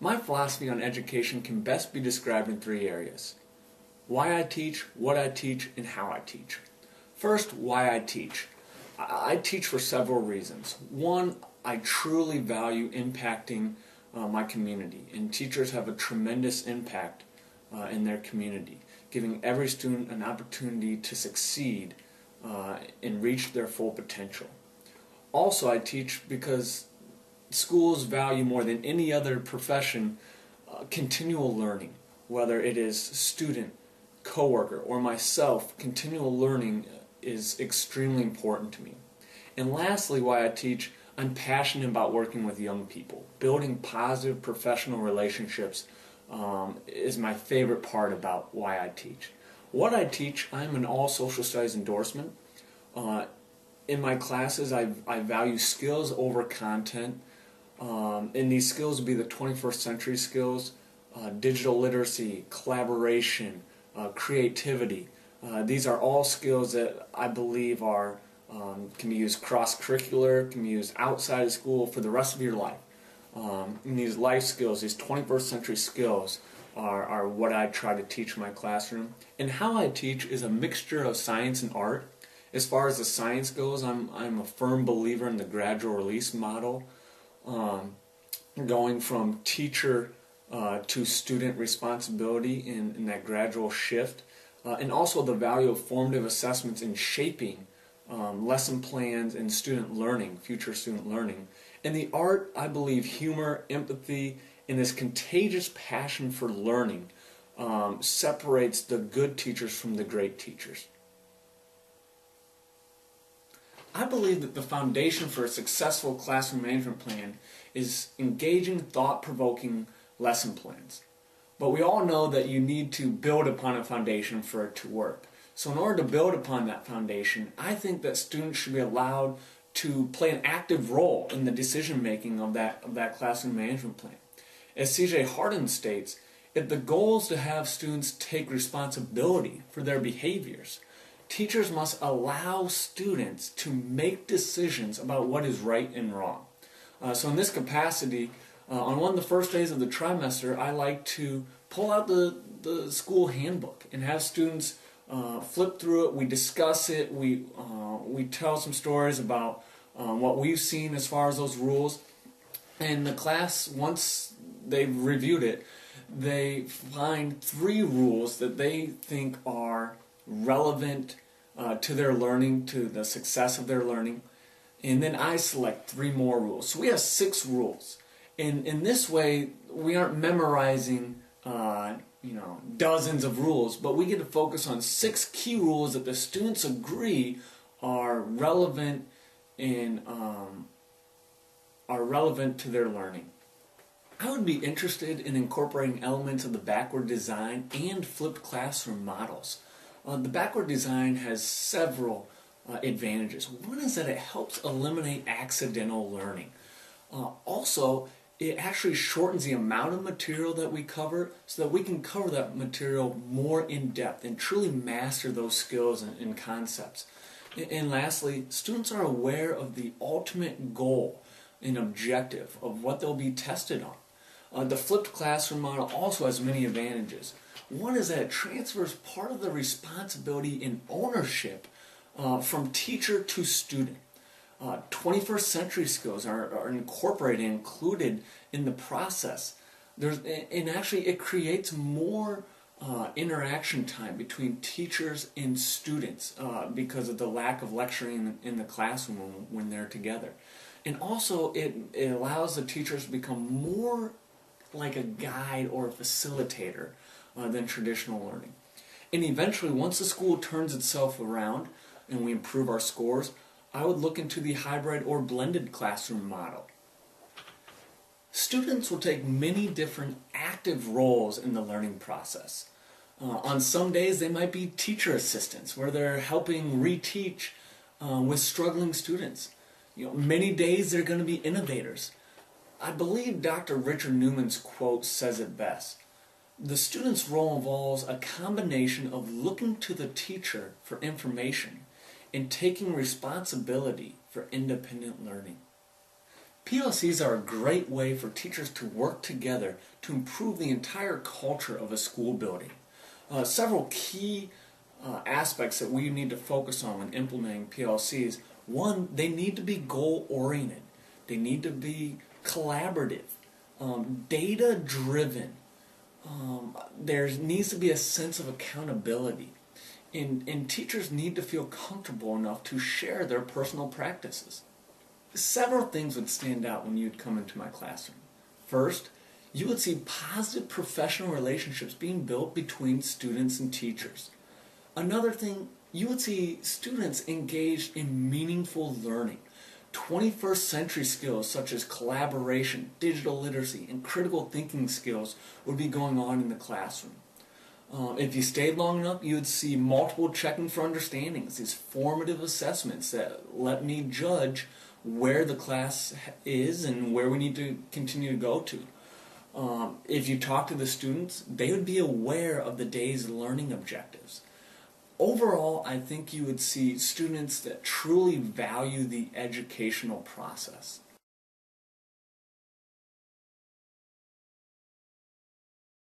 My philosophy on education can best be described in three areas: why I teach, what I teach, and how I teach. First, why I teach. I teach for several reasons. One, I truly value impacting my community, and teachers have a tremendous impact in their community, giving every student an opportunity to succeed and reach their full potential. Also, I teach because schools value more than any other profession continual learning, whether it is student, coworker, or myself. Continual learning is extremely important to me. And lastly, why I teach, I'm passionate about working with young people. Building positive professional relationships is my favorite part about why I teach. What I teach, I'm an all social studies endorsement. In my classes, I value skills over content. And these skills would be the 21st century skills: digital literacy, collaboration, creativity. These are all skills that I believe are can be used cross-curricular, can be used outside of school for the rest of your life. And these life skills, these 21st century skills, are what I try to teach in my classroom. And how I teach is a mixture of science and art. As far as the science goes, I'm a firm believer in the gradual release model, going from teacher to student responsibility in that gradual shift, and also the value of formative assessments in shaping lesson plans and student learning, future student learning. And the art, I believe, humor, empathy, and this contagious passion for learning separates the good teachers from the great teachers. I believe that the foundation for a successful classroom management plan is engaging, thought-provoking lesson plans. But we all know that you need to build upon a foundation for it to work. So in order to build upon that foundation, I think that students should be allowed to play an active role in the decision-making of that classroom management plan. As C.J. Hardin states, if the goal is to have students take responsibility for their behaviors, teachers must allow students to make decisions about what is right and wrong. So in this capacity, on one of the first days of the trimester, I like to pull out the school handbook and have students flip through it. We discuss it. We tell some stories about what we've seen as far as those rules. And the class, once they've reviewed it, they find 3 rules that they think are relevant to their learning, to the success of their learning. And then I select 3 more rules. So we have 6 rules. And in this way, we aren't memorizing dozens of rules, but we get to focus on 6 key rules that the students agree are relevant and are relevant to their learning. I would be interested in incorporating elements of the backward design and flipped classroom models. The backward design has several advantages. One is that it helps eliminate accidental learning. Also, it actually shortens the amount of material that we cover so that we can cover that material more in depth and truly master those skills and concepts. And lastly, students are aware of the ultimate goal and objective of what they'll be tested on. The flipped classroom model also has many advantages. One is that it transfers part of the responsibility and ownership from teacher to student. 21st century skills are incorporated and included in the process. And actually it creates more interaction time between teachers and students because of the lack of lecturing in the classroom when they're together. And also it allows the teachers to become more like a guide or a facilitator than traditional learning. And eventually, once the school turns itself around and we improve our scores, I would look into the hybrid or blended classroom model. Students will take many different active roles in the learning process. On some days they might be teacher assistants where they're helping reteach with struggling students. Many days they're going to be innovators. I believe Dr. Richard Newman's quote says it best. The student's role involves a combination of looking to the teacher for information and taking responsibility for independent learning. PLCs are a great way for teachers to work together to improve the entire culture of a school building. Several key aspects that we need to focus on when implementing PLCs. One, they need to be goal-oriented. They need to be collaborative, data-driven. There needs to be a sense of accountability. And teachers need to feel comfortable enough to share their personal practices. Several things would stand out when you'd come into my classroom. First, you would see positive professional relationships being built between students and teachers. Another thing, you would see students engaged in meaningful learning. 21st century skills such as collaboration, digital literacy, and critical thinking skills would be going on in the classroom. If you stayed long enough, you would see multiple checking for understandings, these formative assessments that let me judge where the class is and where we need to continue to go to. If you talk to the students, they would be aware of the day's learning objectives. Overall, I think you would see students that truly value the educational process.